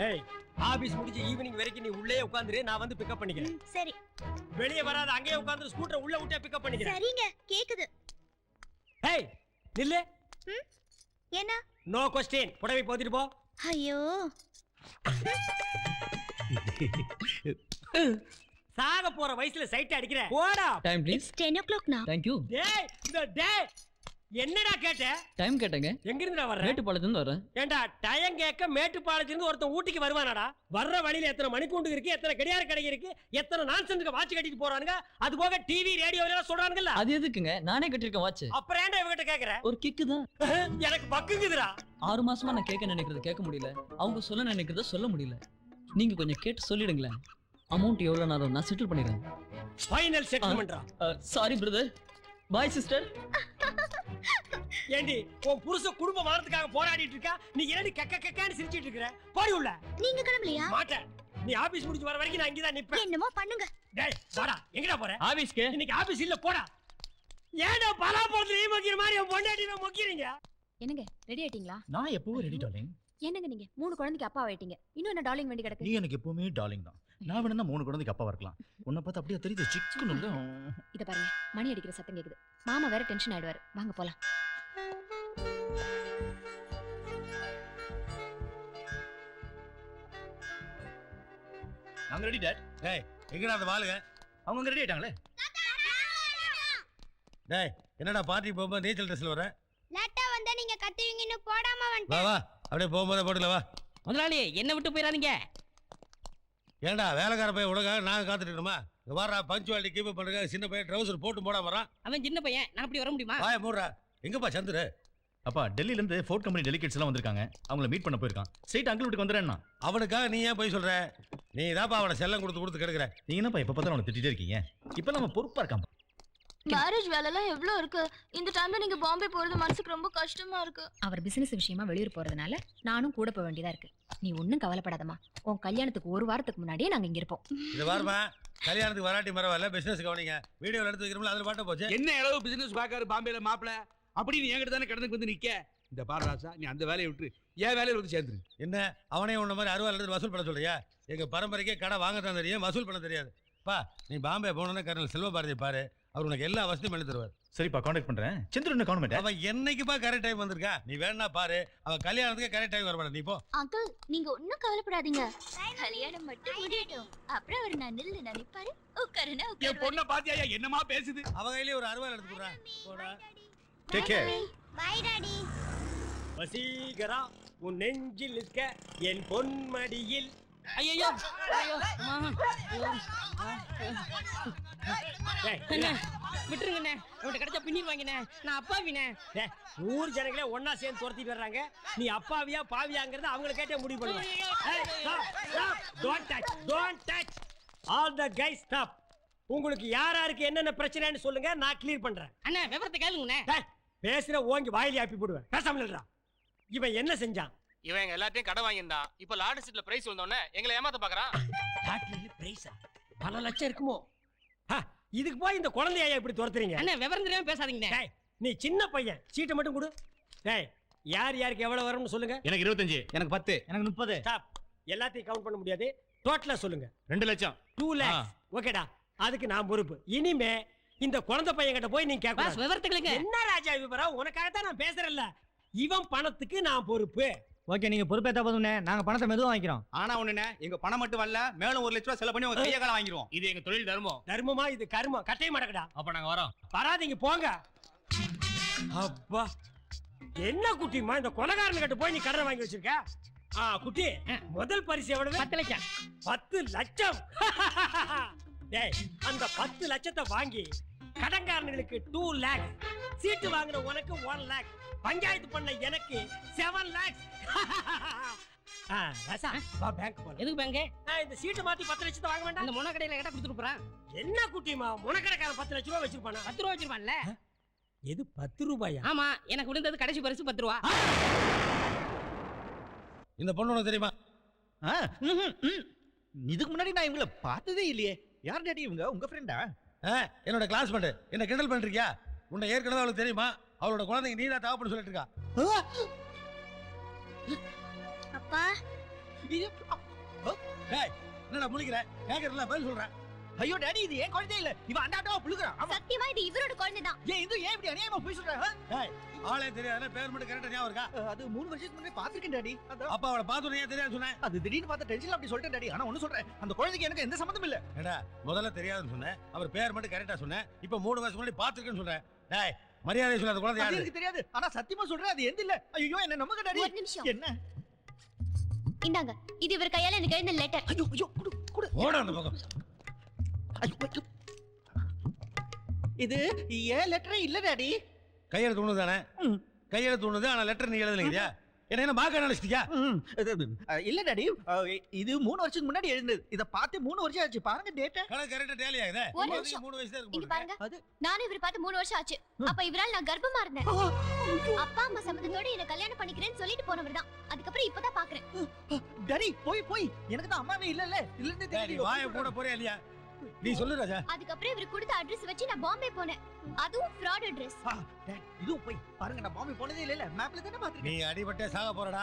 ஏய் ஆபீஸ் முடிஞ்சு ஈவினிங் வரைக்கும் நீ உள்ளே உட்கார்ந்துரு, நான் வந்து பிக்கப் பண்ணிக்கிறேன். சரி. வெளியே வராத, அங்கேயே உட்கார்ந்து ஸ்கூட்டரை உள்ள விட்டே பிக்கப் பண்ணிக்கிறேன். சரிங்க, கேக்குது. ஏய் நில்லு. என்ன? No question. புடவை போத்திட்டு போ. ஐயோ. சாக போற வயசுல சைட் அடிக்கிற. போடா. Time please. 10 o'clock now. Thank you. டேய் இந்த டேய் என்னடா கேட்ட? டைம் கேட்டங்க. எங்க இருந்துடா வர்ற? மேட்டுப்பாளையத்துல இருந்து வரேன். ஏண்டா டைம் கேட்க மேட்டுப்பாளையத்துல இருந்து ஒருத்தன் ஊட்டிக்கு வருவானாடா? வர்ற வழியில எத்தனை மணிக்கூண்டு இருக்கு, எத்தனை கடியார கடை இருக்கு, எத்தனை நான்சென்ஸ்க்கு வாட்ச் கட்டிட்டு போறானுங்க. அது போக டிவி ரேடியோ எல்லாம் சொல்றானுங்கல்ல. அது எதுக்குங்க? நானே கட்டிருக்கேன் வாட்ச். அப்புறம் ஏன்டா இவகிட்ட கேக்குற? ஒரு கிக்கு தான். எனக்கு பக்குங்குதுடா. 6 மாசமா நான் கேட்க நினைக்கிறது கேட்க முடியல, அவங்க சொல்ல நினைக்கிறத சொல்ல முடியல. நீங்க கொஞ்சம் கேட்டு சொல்லிடுங்களேன். அமௌண்ட் எவ்வளவு நான் செட்டில் பண்ணிடுறேன். ஃபைனல் செட்டில்மென்ட்ரா. Sorry brother. Bye sister. ஏண்டி உன் புருஷ குடும்ப மாறதுக்காக போராடிட்டு இருக்கா, நீ என்னடி கக்க கக்கன்னு சிரிச்சிட்டு இருக்கற? போடி உள்ள. நீங்க கிளம்பலையா? மாட்டேன். நீ ஆபீஸ் முடிஞ்சு வர வரைக்கும் நான் இங்க தான் நிப்பேன். என்னமோ பண்ணுங்க. டேய் வாடா. எங்கடா போற? ஆபீஸ்க்கு. இன்னைக்கு ஆபீஸ் இல்ல, போடா. ஏடா பலாப்பழத்துல நீ மொக்கிற மாதிரி உன் பொண்டாட்டியை மொக்கிறீங்க? என்னங்க ரெடி ஆயிட்டீங்களா? நான் எப்பவும் ரெடி டார்லிங். என்னங்க நீங்க 3 குழந்தைக்கு அப்பா ஆயிட்டீங்க, இன்னும் என்ன டார்லிங் வேண்டி கிடக்கு? நீ எனக்கு எப்பவுமே டார்லிங் தான். நான் வேணா 3 குழந்தைக்கு அப்பா இருக்கலாம். உன்னை பார்த்து அப்படியே தெரியுது சிக்குன்னு. இத பாருங்க, மணி அடிக்கிற சத்தம் கேக்குது. மாமா வேற டென்ஷன் ஆயிடுவாரு. வாங்க போலாம். நாங்க ரெடி டாட். டேய் எங்கடா அந்த வாளுங்க? அவங்க ரெடி ஆயிட்டாங்களே. டேய் என்னடா பார்ட்டி போகும்போது நீச்சல் ட்ரெஸ்ல வர? லேட்டா வந்தா நீங்க கத்துவீங்கன்னு போடாம வா வந்துட்டேன். வா அப்படியே போகும்போதே போட்டுல வா. முதலாளி என்ன விட்டு போயிடாதீங்க. ஏன்டா வேலைக்கார பையன் உனக்காக நாங்கள் காத்துட்டு இருக்கணுமா? இங்க வாடா, பஞ்சுவாலிட்டி கீப் பண்ணுங்க. சின்ன பையன் ட்ரவுசர் போட்டு போடாம வரான். அவன் சின்ன பையன், நான் அப்படி வர முடியுமா? வாய மூடுறா. எங்கப்பா சந்துரு? அப்பா டெல்லில இருந்து ஃபோர்ட் கம்பெனி டெலிகேட்ஸ் எல்லாம் வந்திருக்காங்க. அவங்கள மீட் பண்ண போயிருக்கான். ஸ்ட்ரைட் அங்கிள் வீட்டுக்கு வந்துறேன்னா. அவனுக்காக நீ ஏன் போய் சொல்ற? நீ தான்ப்பா அவனை செல்லம் கொடுத்து கெடுக்கிற. நீங்க என்னப்பா இப்ப பார்த்தா அவனை திட்டிட்டே இருக்கீங்க? இப்ப நம்ம பொறுப்பா இருக்கான். மேரேஜ் வேலைலாம் எவ்வளவு இருக்கு? இந்த டைம்ல நீங்க பாம்பே போறது மனசுக்கு ரொம்ப கஷ்டமா இருக்கு. அவர் பிசினஸ் விஷயமா வெளியூர் போறதுனால நானும் கூட போக வேண்டியதா இருக்கு. நீ ஒண்ணும் கவலைப்படாதம்மா. உன் கல்யாணத்துக்கு 1 வாரத்துக்கு முன்னாடியே நாங்க இங்க இருப்போம். இது வாரமா கல்யாணத்துக்கு வராட்டி மரவாயில்ல, பிசினஸ் கவனிங்க. வீடியோல எடுத்து வைக்கிறோம்ல, அதுல பாட்ட போச்சு. என்ன அளவு பிசினஸ் பாக்காரு பாம்பேல மாப்பிள அப்படின்னு என்கிட்ட தானே கிடந்துக்கு வந்து நிக்க. இந்த பாரு ராசா, நீ அந்த வேலையை விட்டு ஏன் வேலையில வந்து சேர்ந்துரு. என்ன அவனே உன்ன மாதிரி 60 எடுத்து வசூல் பண்ண சொல்றியா? எங்க பரம்பரைக்கே கடை வாங்கத்தான் தெரியும், வசூல் பண்ண தெரியாது. பா நீ பாம்பே போனோன்னா கர்னல் செல்வ பாரதி பாரு, அவர் உனக்கு எல்லா வசதியும் பண்ணி தருவார். சரிப்பா கான்டாக்ட் பண்றேன். சந்திரன் என்ன கவர்மெண்ட்? அவன் என்னைக்குப்பா கரெக்ட் டைம் வந்திருக்கா? நீ வேணா பாரு, அவன் கல்யாணத்துக்கு கரெக்ட் டைம் வரமாட்டா. நீ போ. அங்கிள் நீங்க ஒன்னும் கவலைப்படாதீங்க. கல்யாணம் மட்டும் முடியட்டும், அப்புறம் அவர் நான் நில்லு நினைப்பாரு. உட்காருனா என் உட்காரு. பொண்ணை பாத்தியா என்னமா பேசுது? அவ கையிலே ஒரு 60 எடுத்து போடுறான். போடா. Take care. Bye daddy. Vaseegara உன் நெஞ்சில் இருக்க என் பொன்மடியில். ஐயோ ஐயோ அம்மா. டேய், அண்ணே விட்டுருங்கண்ணே, உன்கிட்ட கிடைச்சா பின்னிடுவாங்கண்ணே. நான் அப்பாவினே. டேய், ஊர் ஜனங்களே ஒன்னா சேர்ந்து துரத்திட்டு வர்றாங்க. நீ அப்பாவியா பாவியாங்கிறத அவங்கள கேட்டே முடிவு பண்ணுவேன். Don't touch. All the guys stop. உங்களுக்கு யாருக்கு என்னென்ன பிரச்சனைன்னு சொல்லுங்க, நான் கிளியர் பண்றேன். அண்ணா விவரத்தை கேளுங்கண்ணே. டேய், பேசுற ஓங்கி வாயிலே ஆப்பி போடுவேன். பேசாம இல்லடா. இவன் என்ன செஞ்சான்? இவன் எங்க எல்லாத்தையும் கடை வாங்கியிருந்தான். இப்ப லாட்டரி சீட்ல பிரைஸ் வந்தோடனே எங்களை ஏமாத்த பாக்குறான். லாட்டரியில பிரைஸா? பல லட்சம் இருக்குமோ? இதுக்கு போய் இந்த குழந்தைய இப்படி துரத்துறீங்க? அண்ணா விவரம் தெரியாம பேசாதீங்கண்ணே. டேய், நீ சின்ன பையன், சீட்டை மட்டும் கொடு. டேய், யாருக்கு எவ்வளவு வரும்னு சொல்லுங்க. எனக்கு 25. எனக்கு 10. எனக்கு 30. ஸ்டாப். எல்லாத்தையும் கவுண்ட் பண்ண முடியாது. டோட்டலா சொல்லுங்க. 2 லட்சம். 2 lakhs. ஓகேடா, அதுக்கு நான் பொறுப்பு. இனிமே இந்த குழந்தை பையன் கிட்ட போய் நீங்க பாஸ் கேட்க. விவரத்துக்கு என்ன ராஜா விவரம்? உனக்காக தான் நான் பேசுறேன்ல. இவன் பணத்துக்கு நான் பொறுப்பு. ஓகே, நீங்க பொறுப்பேத்தா போதும்னே. நாங்க பணத்தை மெதுவா வாங்கிக்கிறோம். ஆனா ஒண்ணுனே, எங்க பணம் மட்டும் வரல, மேலும் 1 லட்சம் ரூபாய் செலவு பண்ணி உங்க கைய கால வாங்கிடுவோம். இது எங்க தொழில் தர்மம். தர்மமா? இது கர்மம். கட்டைய மாட்டக்கடா. அப்ப நாங்க வரோம். வராதீங்க, போங்க. அப்பா என்ன குட்டிமா, இந்த கொலைகாரன் கிட்ட போய் நீ கடன் வாங்கி வச்சிருக்க? குட்டி, முதல் பரிசு எவ்வளவு? 10 லட்சம். 10 லட்சம். டேய், அந்த 10 லட்சத்தை வாங்கி கடன்காரங்களுக்கு 2 lakhs, சீட்டு வாங்குற உனக்கு 1 lakh, பஞ்சாயத்து பண்ண எனக்கு 7 lakhs. ராசா, வா பேங்க் போலாம். எதுக்கு பேங்க்? இந்த சீட்டை மாத்தி 10 லட்சத்தை வாங்க வேண்டாம்? அந்த மொன கடையில கேட்டா கொடுத்துட்டு போறான். என்ன குட்டிமா, முனக்கடைக்காரன் 10 லட்ச ரூபாய் வச்சிருப்பானா? 10 ரூபா வச்சிருப்பான்ல. எது 10 ரூபாயா? ஆமா, எனக்கு விழுந்தது கடைசி பரிசு 10 ரூபா. இந்த பொண்ணு உனக்கு தெரியுமா? இதுக்கு முன்னாடி நான் இவங்கள பார்த்ததே இல்லையே. யார் டாடி இவங்க? உங்க ஃப்ரெண்டா? என்னோட கிளாஸ்மேட். என்ன கிண்டல் பண்றியா? உன்னை ஏற்கனவே அவளுக்கு தெரியுமா? அவளோட குழந்தைங்க நீ தான் தவப்புன்னு சொல்லிட்டு இருக்கா. அப்பா என்னடா முழிக்கிற? கேக்குறல பதில் சொல்றேன். ஐயோ டாடி இது ஏன் குழந்தை இல்ல இவன் அண்டாட்டா புளுக்குறான். சத்தியமா இது இவரோட குழந்தை தான். ஏன் இப்படி அநியாயமா போய் சொல்ற? ஆளே தெரியாத பேர் மட்டும் கரெக்டா ஞாபகம் இருக்கா? அது 3 வருஷத்துக்கு முன்னாடி பாத்துர்க்கேன் டாடி. அப்பா அவளை பார்த்து ஏன் தெரியாது சொன்னேன்? அது திடீர்னு பார்த்த டென்ஷன்ல அப்படி சொல்லிட்டேன் டாடி. ஆனா ஒண்ணு சொல்றேன், அந்த குழந்தைக்கு எனக்கு எந்த சம்பந்தமும் இல்ல. ஏடா முதல்ல தெரியாதுன்னு சொன்னேன், அவர் பேர் மட்டும் கரெக்டா சொன்னேன். இப்போ 3 வருஷம் முன்னாடி பாத்துர்க்கேன்னு சொல்றேன். டேய் மரியாதை சொல்லாத குழந்தை அது யாரு? எனக்கு தெரியாது. ஆனா சத்தியமா சொல்றேன் அது எந்த இல்ல. ஐயோ என்ன நம்புங்க டாடி. ஒரு நிமிஷம். என்ன? இந்தாங்க, இது இவர் கையால எனக்கு எழுந்த லெட்டர். ஐயோ குடு குடு. ஓட அந்த பக்கம். ஐயோ இது ஏன் லெட்டரே இல்ல டாடி. கையெழுத்து ஒண்ணு தானே? கையெழுத்து ஒண்ணுது, ஆனா லெட்டர் நீ எழுதலைங்கயா? என்ன பாக்க நினைச்சிட்டியா? இல்ல டாடி, இது 3 வருஷத்துக்கு முன்னாடி எழுந்தது. இத பார்த்து 3 வருஷம் ஆச்சு. பாருங்க டேட். கரெக்டா டேலி ஆகுதே. ஒரு நிமிஷம். 3 வயசு தான் இங்க இருக்கு. பாருங்க, நானும் இவர் பார்த்து 3 வருஷம் ஆச்சு. அப்ப இவரால் நான் கர்ப்பமா இருந்தேன். அப்பா அம்மா சம்மதத்தோட என்ன கல்யாணம் பண்ணிக்கிறேன்னு சொல்லிட்டு போனவர் தான். அதுக்கப்புறம் இப்பதான் பாக்குறேன். டாடி போய் எனக்கு தான் அம்மாவே இல்ல இல்லன்னு டேய் தெரியும். வாயை போட போறியா இல்லையா? நீ சொல்லு ராஜா. அதுக்கப்புறம் இவர் கொடுத்த அட்ரஸ் வச்சு நான் பாம்பே போனேன். அதுவும் ஃப்ராட் அட்ரஸ். இதுவும் போய் பாருங்க, நான் பாம்பே போனதே இல்ல. மேப்ல தான நீ பாத்துருக்கேன். அடிபட்டே சாக போறடா.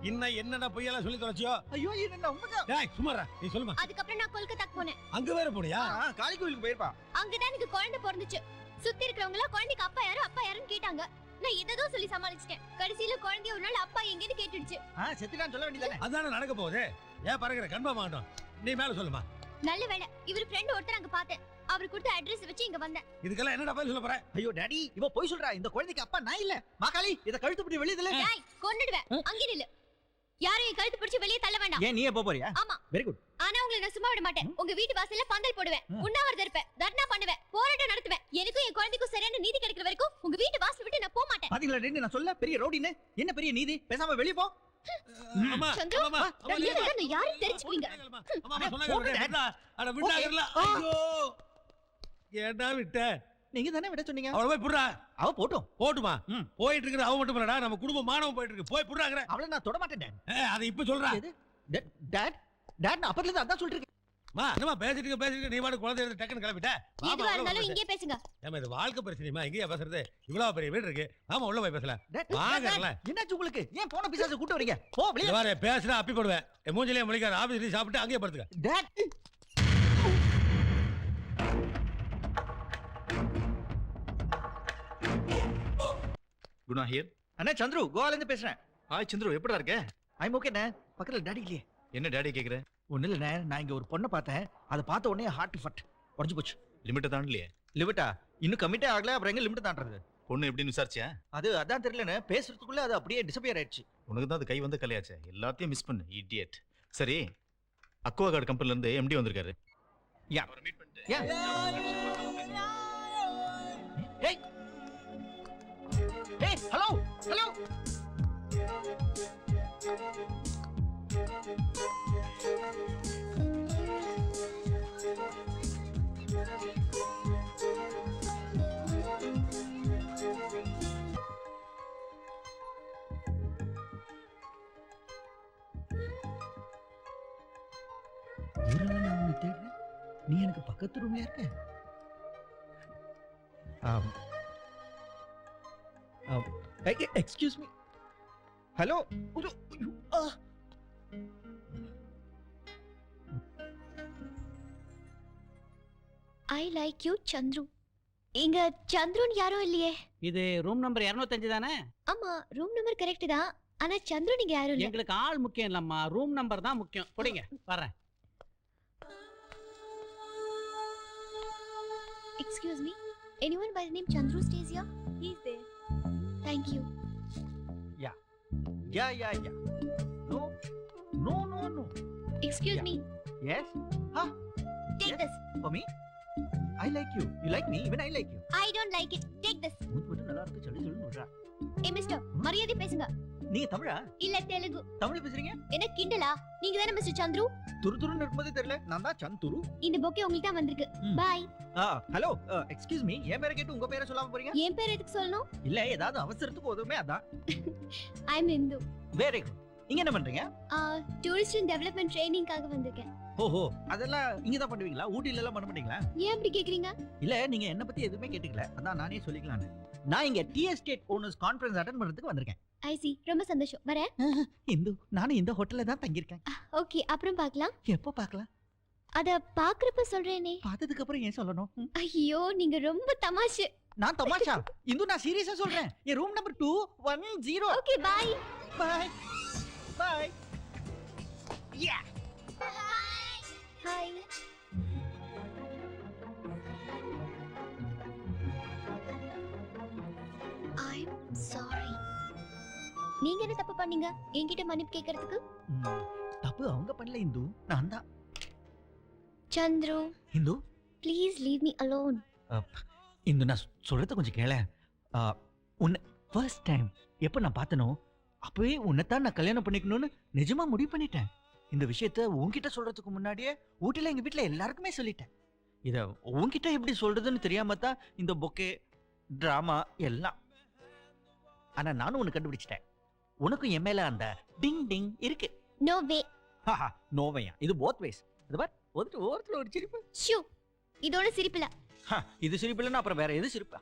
இன்ன என்னடா பொய்யெல்லாம் சொல்லி தொலைச்சியோ? ஐயோ இது நம்புங்க. டேய் சும்மாடா, நீ சொல்லுமா. அதுக்கப்புறம் நான் கொல்கத்தாக்கு போனேன். அங்க வேற போனியா? காளி கோயிலுக்கு போயிருப்பா. அங்கதான் எனக்கு குழந்தை பிறந்துச்சு. சுத்தி இருக்கிறவங்க எல்லாம் குழந்தைக்கு அப்பா யாருன்னு கேட்டாங்க. நான் எதோ சொல்லி சமாளிச்சிட்டேன். கடைசியில குழந்தைய ஒரு நாள் அப்பா எங்கன்னு கேட்டுடுச்சு. செத்துட்டான்னு சொல்ல வேண்டியதானே? அதானே நடக்க போகுது. ஏன் பாருங்க கன்ஃபார்ம் ஆகட்டும். நீ மேல சொல்லுமா. நல்ல வேளை இவர் ஃப்ரெண்ட் ஒருத்தர் அங்க பார்த்தேன். அவர் கொடுத்த அட்ரஸ் வச்சு இங்க வந்தேன். இதுக்கெல்லாம் என்னடா பதில் சொல்ல போற? ஐயோ டாடி இவ போய் சொல்றா. இந்த குழந்தைக்கு அப்பா நான் இல்ல. மாகாளி இத கழுத்து பிடி வெளியதுல. டேய் கொன்னுடுவேன். அங்க நில்லு. யாரையும் என் கழுத்து பிடிச்சு வெளியே தள்ள வேண்டாம். ஏன் நீயே போறியா? ஆமா. Very good. ஆனா உங்களை நான் சும்மா விட மாட்டேன். உங்க வீட்டு வாசல்ல பந்தல் போடுவேன். உண்ணாவிரதம் இருப்பேன். தர்ணா பண்ணுவேன். போராட்டம் நடத்துவேன். எனக்கும் என் குழந்தைக்கும் சரியான நீதி கிடைக்கிற வரைக்கும் உங்க வீட்டு வாசல் விட்டு நான் போக மாட்டேன். பாத்தீங்களா ரெண்டு நான் சொல்ல பெரிய ரோடின்னு. என்ன பெரிய நீதி? பேசாம வெளிய போ. அம்மா சந்திரு, அம்மா நான் யாரும் தெரிஞ்சுக்குவீங்க. அம்மா சொன்னாங்க. அட விட்டாங்கல. ஐயோ ஏடா விட்ட? நீங்க தானே விட சொன்னீங்க. அவள போய் புடுறா. அவ போட்டுமா? போயிட்டு இருக்கிற அவ மட்டும் இல்லடா, நம்ம குடும்பம் மானவம் போயிட்டு இருக்கு. போய் புடுறாங்கற. அவள நான் தொட மாட்டேன் டாட். அத இப்ப சொல்றா. டாட் நான் அப்பத்துல இருந்து அதான் சொல்லிட்டு இருக்கேன். மா என்னமா பேசிட்டு நீ பாட்டு குழந்தை எடுத்து டக்குன்னு கிளம்பிட்ட. எதுவா இருந்தாலும் இங்கே பேசுங்க. ஏமா இது வாழ்க்கை பிரச்சனைமா, எங்கயா பேசுறது? இவ்வளவு பெரிய வீடு இருக்கு. ஆமா உள்ள போய் பேசலாம். வாங்கறல. என்னாச்சு உங்களுக்கு? ஏன் போன பிசாசு கூட்டி வரீங்க? போ வெளிய. வர பேசுறா அப்பி போடுவேன். மூஞ்சிலே முழிக்காத. ஆபீஸ்ல சாப்பிட்டு அங்கேயே படுத்துக்க. Dad Guna here. அண்ணா சந்துரு கோவால இருந்து பேசுறேன். ஹாய் சந்திரு, எப்படிடா இருக்க? ஐ எம் ஓகேண்ணே. பக்கத்துல டாடி இல்லையே. என்ன டாடி கேக்குற? ஒண்ணு இல்லண்ணே, நான் இங்க ஒரு பொண்ணை பார்த்தேன். அதை பார்த்த உடனே ஹார்ட் ஃபட் உடஞ்சு போச்சு. லிமிட்ட தாண்டலையே. லிமிட்டா? இன்னும் கமிட்டே ஆகல, அப்புறம் எங்க லிமிட் தாண்டறது? பொண்ணு எப்படின்னு விசாரிச்சியா? அதான் தெரியலண்ணே. பேசுறதுக்குள்ள அது அப்படியே டிசப்பியர் ஆயிடுச்சு. உனக்கு தான் அது கை வந்து கலையாச்சே. எல்லாத்தையும் மிஸ் பண்ணு இடியட். சரி, அக்வா கார்டு கம்பெனில இருந்து எம்டி வந்திருக்காரு. யா அவரை மீட் பண்ணிட்டு. யா ஏய் ஏய் ஹலோ ஹலோ. நீ எனக்கு பக்கத்து ரூம்ல இருக்க. Excuse me. Hello. I like you Chandru. இங்க சந்துருன்னு யாரும் இல்லையே. இது ரூம் நம்பர் 205 தானே? ஆமா, ரூம் நம்பர் கரெக்ட் தான். ஆனா சந்துரு நீங்க யாரும் இல்ல. எங்களுக்கு ஆள் முக்கியம் இல்லம்மா, ரூம் நம்பர் தான் முக்கியம். போடுங்க, வரேன். Excuse me, anyone by the name Chandru stays here? He is there. Thank you. Yeah. No. Excuse me. Yes. Huh? Take Yes. this. For me? I like you. You like me? Even I like you. I don't like it. Take this. மூச்சு நல்லா இருக்கு. சொல்லி சொல்லுடா. Hey mister, மரியாதை பேசுங்க. நீங்க தமிழா? இல்ல தெலுங்கு. தமிழ் பேசுறீங்க? என்ன கிண்டலா? நீங்க தானே மிஸ்டர் சந்துரு? துருதுருன்னு இருக்கும்போது தெரியல. நான் தான் சந்துரு. இந்த பொக்கே உங்களுக்கு தான் வந்திருக்கு. பை. ஹலோ. Excuse me. என் பேரை கேட்டு உங்க பேரை சொல்லாம போறீங்க? என் பேர் எதுக்கு சொல்லணும்? இல்ல ஏதாவது அவசரத்துக்கு உதவுமே அதான். I am Hindu. Very good. நீங்க என்ன பண்றீங்க? டூரிஸ்ட் அண்ட் டெவலப்மென்ட் ட்ரைனிங்காக வந்திருக்கேன். ஓஹோ, அதெல்லாம் இங்க தான் பண்ணுவீங்களா? ஊட்டில எல்லாம் பண்ண மாட்டீங்களா? ஏன் அப்படி கேக்குறீங்க? இல்ல நீங்க என்ன பத்தி எதுவுமே கேட்டுக்கல. அதான் நானே சொல்லிக்கலாம்னு. நான் இங்க tea estate owners conference attend பண்றதுக்கு வந்திருக்கேன். ஐ சி ரொம்ப சந்தோஷம் வரேன். இந்து நானும் இந்த ஹோட்டல்ல தான் தங்கியிருக்கேன். ஓகே அப்புறம் பார்க்கலாம். எப்போ பார்க்கலாம்? அத பாக்குறப்ப சொல்றேனே. பார்த்ததுக்கு அப்புறம் ஏன் சொல்லணும்? ஐயோ நீங்க ரொம்ப தமாஷு. நான் தமாஷா? இந்து நான் சீரியஸா சொல்றேன். என் room number 210. Okay bye. Bye bye. Yeah hi. I am sorry. நீங்க என்ன தப்பு பண்ணீங்க என்கிட்ட மன்னிப்பு கேக்குறதுக்கு? தப்பு அவங்க பண்ணல இந்து, நான் தான். Chandru Hindu please leave me alone. Hindu நான் சொல்றத கொஞ்சம் கேளேன். உன்னை ஃபர்ஸ்ட் டைம் எப்போ நான் பார்த்தனோ அப்பவே உன்னைத்தான் நான் கல்யாணம் பண்ணிக்கணும்னு நிஜமா முடிவு பண்ணிட்டேன். இந்த விஷயத்த உன்கிட்ட சொல்றதுக்கு முன்னாடியே ஊட்டில எங்க வீட்டுல எல்லாருக்குமே சொல்லிட்டேன். இத உன்கிட்ட எப்படி சொல்றதுன்னு தெரியாம தான் இந்த பொக்கே டிராமா எல்லாம். ஆனா நானும் உன்னை கண்டுபிடிச்சிட்டேன். உனக்கும் என் மேல அந்த டிங் டிங் இருக்கு. No way. நோவையா? இது போத் வேஸ். இது பார் ஒருத்தர் ஒரு சிரிப்பு. ஷூ இதோட சிரிப்பில. இது சிரிப்பு இல்லைன்னா அப்புறம் வேற எது சிரிப்பா?